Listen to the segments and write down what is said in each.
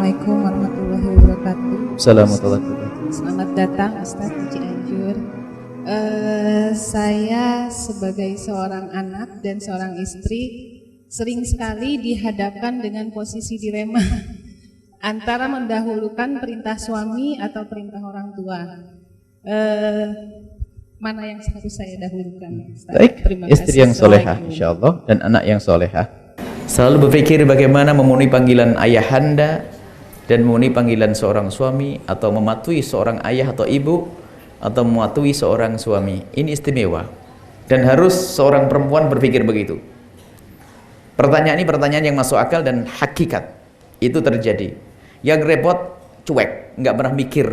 Assalamualaikum warahmatullahi wabarakatuh. Assalamualaikum. Selamat datang Ustaz di Cianjur. Saya sebagai seorang anak dan seorang istri sering sekali dihadapkan dengan posisi dilema antara mendahulukan perintah suami atau perintah orang tua. Mana yang harus saya dahulukan? Ustaz? Baik, Terima istri kasih. yang solehah insyaallah dan anak yang solehah. Selalu berpikir bagaimana memenuhi panggilan ayahanda dan memenuhi panggilan seorang suami, atau mematuhi seorang ayah atau ibu, atau mematuhi seorang suami. Ini istimewa dan harus seorang perempuan berpikir begitu. Pertanyaan ini pertanyaan yang masuk akal dan hakikat. Itu terjadi. Yang repot cuek, nggak pernah mikir.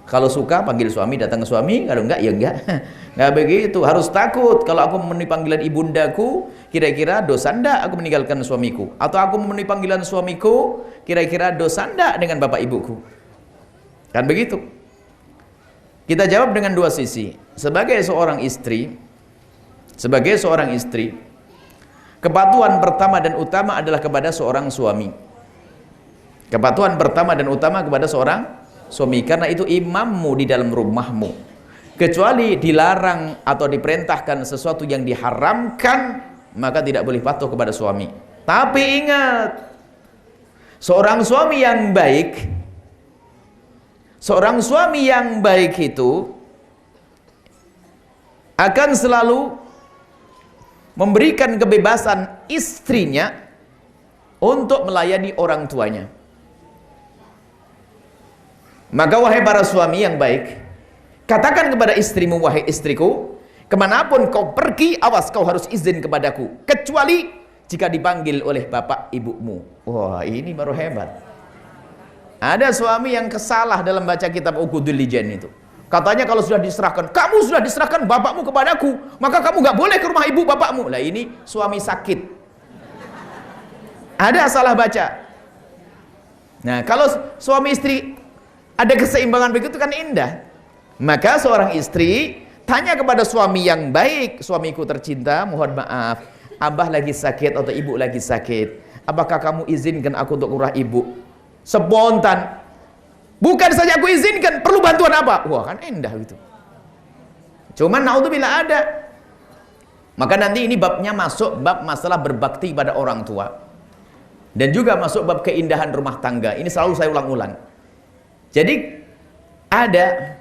Kalau suka panggil suami, datang ke suami, kalau enggak ya enggak. Enggak begitu, harus takut. Kalau aku memenuhi panggilan ibundaku, kira-kira dosa enggak aku meninggalkan suamiku? Atau aku memenuhi panggilan suamiku, kira-kira dosa enggak dengan bapak ibuku? Kan begitu. Kita jawab dengan dua sisi. Sebagai seorang istri, kepatuhan pertama dan utama adalah kepada seorang suami. Kepatuhan pertama dan utama kepada seorang suami, karena itu imammu di dalam rumahmu. Kecuali dilarang atau diperintahkan sesuatu yang diharamkan, maka tidak boleh patuh kepada suami. Tapi ingat, seorang suami yang baik itu akan selalu memberikan kebebasan istrinya untuk melayani orang tuanya. Maka wahai para suami yang baik, katakan kepada istrimu, wahai istriku, kemanapun kau pergi, awas kau harus izin kepadaku, kecuali jika dipanggil oleh bapak ibumu. Wah, ini baru hebat. Ada suami yang kesalah dalam baca kitab Uqudul Lijan itu. Katanya kalau sudah diserahkan, kamu sudah diserahkan bapakmu kepadaku, maka kamu gak boleh ke rumah ibu bapakmu. Lah ini suami sakit. Ada salah baca. Nah, kalau suami istri ada keseimbangan begitu kan indah. Maka seorang istri tanya kepada suami yang baik, suamiku tercinta, mohon maaf, abah lagi sakit atau ibu lagi sakit, apakah kamu izinkan aku untuk urah ibu? Spontan. Bukan saja aku izinkan, perlu bantuan apa? Wah, kan indah gitu. Cuman naudzubillah ada. Maka nanti ini babnya masuk bab masalah berbakti pada orang tua. Dan juga masuk bab keindahan rumah tangga. Ini selalu saya ulang-ulang. Jadi ada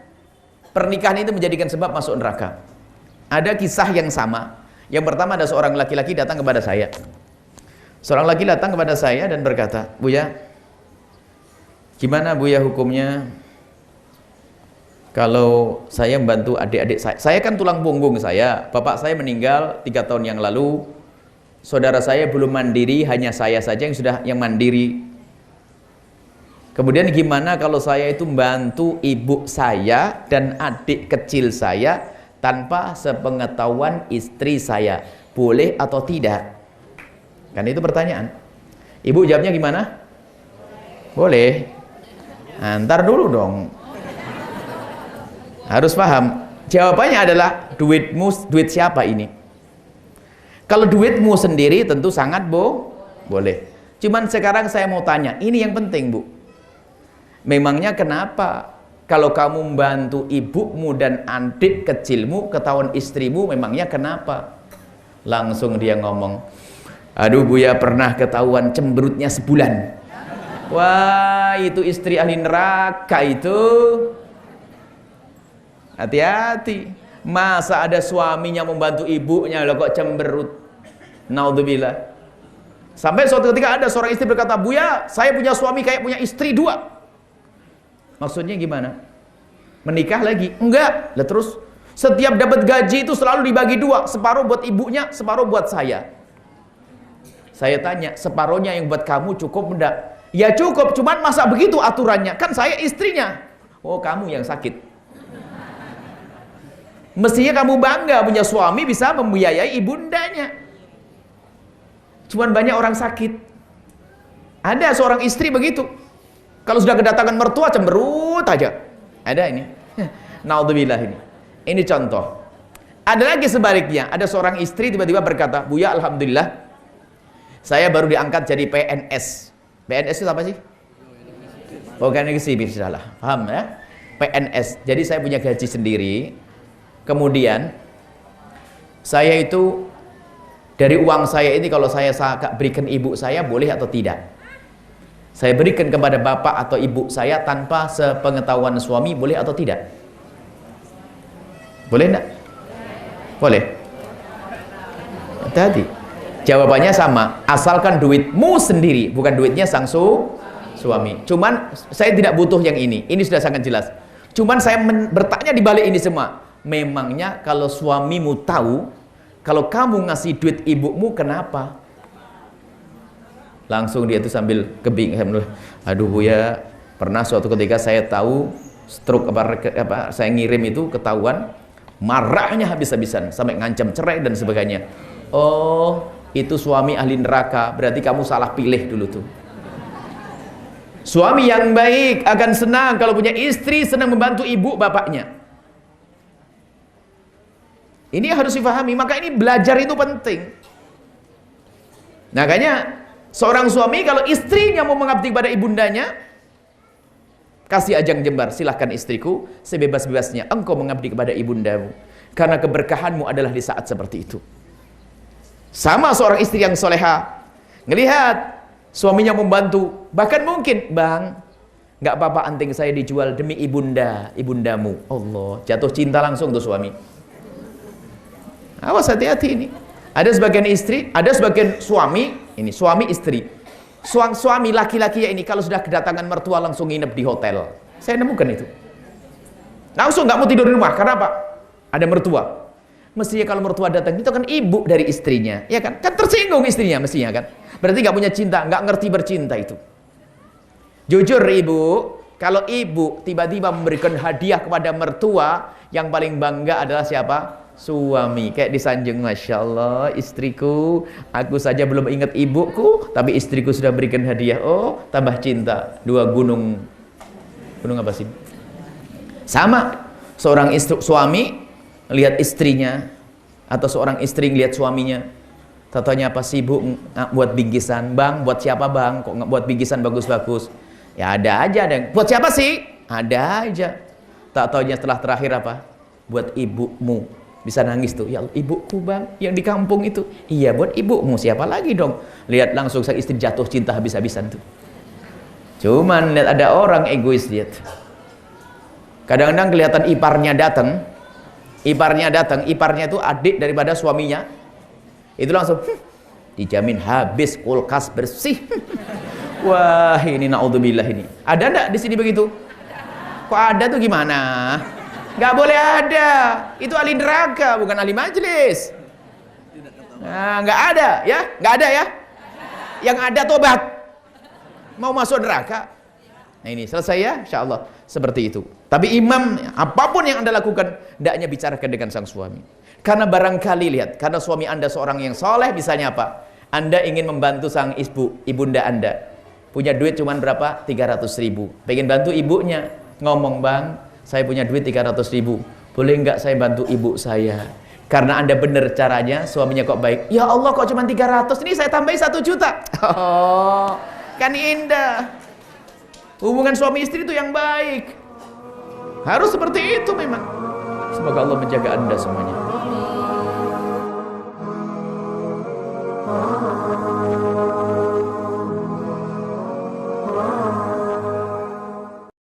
pernikahan itu menjadikan sebab masuk neraka. Ada kisah yang sama. Yang pertama, ada seorang laki-laki datang kepada saya. Seorang laki datang kepada saya dan berkata, Buya, gimana Buya hukumnya kalau saya membantu adik-adik saya? Saya kan tulang punggung saya. Bapak saya meninggal 3 tahun yang lalu. Saudara saya belum mandiri, hanya saya saja yang mandiri. Kemudian gimana kalau saya itu membantu ibu saya dan adik kecil saya tanpa sepengetahuan istri saya, boleh atau tidak? Kan itu pertanyaan. Ibu jawabnya gimana? Boleh. Nah, ntar dulu dong. Harus paham. Jawabannya adalah duitmu, duit siapa ini? Kalau duitmu sendiri tentu sangat boleh. Cuman sekarang saya mau tanya, ini yang penting Bu. Memangnya kenapa kalau kamu membantu ibumu dan adik kecilmu ketahuan istrimu, memangnya kenapa? Langsung dia ngomong, aduh Buya pernah ketahuan cemberutnya sebulan. Wah, itu istri ahli neraka itu. Hati-hati. Masa ada suaminya membantu ibunya loh kok cemberut. Naudzubillah. Sampai suatu ketika ada seorang istri berkata, Buya, saya punya suami kayak punya istri 2. Maksudnya gimana? Menikah lagi? Enggak. Lah terus setiap dapat gaji itu selalu dibagi 2, separuh buat ibunya, separuh buat saya. Saya tanya, separuhnya yang buat kamu cukup enggak? Ya cukup, cuman masa begitu aturannya? Kan saya istrinya. Oh, kamu yang sakit. Mestinya kamu bangga punya suami bisa membiayai ibundanya. Cuman banyak orang sakit. Ada seorang istri begitu. Kalau sudah kedatangan mertua cemberut aja. Ada ini. Naudzubillah ini. Ini contoh. Ada lagi sebaliknya. Ada seorang istri tiba-tiba berkata, Buya alhamdulillah saya baru diangkat jadi PNS. PNS itu apa sih? Organisasi bisnislah, paham ya? PNS. Jadi saya punya gaji sendiri. Kemudian saya itu dari uang saya ini kalau saya berikan ibu saya boleh atau tidak? Saya berikan kepada bapak atau ibu saya tanpa sepengetahuan suami boleh atau tidak? Boleh enggak? Boleh. Tadi jawabannya sama, asalkan duitmu sendiri, bukan duitnya sang suami. Cuman saya tidak butuh yang ini sudah sangat jelas. Cuman saya bertanya di balik ini semua, memangnya kalau suamimu tahu kalau kamu ngasih duit ibumu, kenapa? Langsung dia itu sambil kebingungan, aduh Bu ya, pernah suatu ketika saya tahu stroke apa saya ngirim itu ketahuan, marahnya habis-habisan sampai ngancam cerai dan sebagainya. Oh, itu suami ahli neraka, berarti kamu salah pilih dulu tuh. Suami yang baik akan senang kalau punya istri senang membantu ibu bapaknya. Ini harus difahami, maka ini belajar itu penting. Makanya seorang suami kalau istrinya mau mengabdi kepada ibundanya, kasih ajang jembar, silahkan istriku, sebebas-bebasnya engkau mengabdi kepada ibundamu, karena keberkahanmu adalah di saat seperti itu. Sama seorang istri yang soleha, ngelihat suaminya membantu, bahkan mungkin, bang, nggak apa-apa anting saya dijual demi ibundamu. Allah, jatuh cinta langsung tuh suami. Awas, hati-hati ini. Ada sebagian istri, ada sebagian suami, ini suami istri. Suami laki-laki ya ini kalau sudah kedatangan mertua langsung nginep di hotel. Saya nemukan itu. Langsung nggak mau tidur di rumah, karena apa? Ada mertua. Mestinya kalau mertua datang itu kan ibu dari istrinya, ya kan? Kan tersinggung istrinya mestinya kan? Berarti nggak punya cinta, nggak ngerti bercinta itu. Jujur ibu, kalau ibu tiba-tiba memberikan hadiah kepada mertua, yang paling bangga adalah siapa? Suami. Kayak disanjung, Masya Allah istriku, aku saja belum ingat ibuku, tapi istriku sudah berikan hadiah. Oh, tambah cinta. Dua gunung apa sih? Sama, seorang suami lihat istrinya, atau seorang istri lihat suaminya, tatanya apa sibuk buat bingkisan. Bang, buat siapa bang? Kok nggak buat bingkisan bagus-bagus? Ya ada aja, ada. Buat siapa sih? Ada aja. Tak taunya setelah terakhir apa? Buat ibumu. Bisa nangis tuh, ya Allah, ibuku bang, yang di kampung itu. Iya, buat ibumu, siapa lagi dong? Lihat langsung sang istri jatuh cinta habis-habisan tuh. Cuman lihat ada orang egois, lihat. Kadang-kadang kelihatan iparnya datang, iparnya itu adik daripada suaminya. Itu langsung dijamin habis kulkas bersih. Wah, ini naudzubillah ini. Ada enggak di sini begitu? Kok ada tuh gimana? Nggak boleh ada, itu ahli neraka, bukan ahli majelis. Nah, nggak ada ya, nggak ada ya. Yang ada tobat, mau masuk neraka. Nah ini selesai ya, insya Allah seperti itu. Tapi imam, apapun yang anda lakukan, hendaknya bicarakan dengan sang suami. Karena barangkali lihat, karena suami anda seorang yang soleh, misalnya apa? Anda ingin membantu sang ibunda anda, punya duit cuman berapa? 300.000. Pengen bantu ibunya, ngomong bang, saya punya duit 300.000, boleh nggak saya bantu ibu saya? Karena anda benar caranya, suaminya kok baik. Ya Allah, kok cuma 300, ini saya tambahin 1 juta. Oh, kan indah. Hubungan suami istri itu yang baik. Harus seperti itu memang. Semoga Allah menjaga anda semuanya.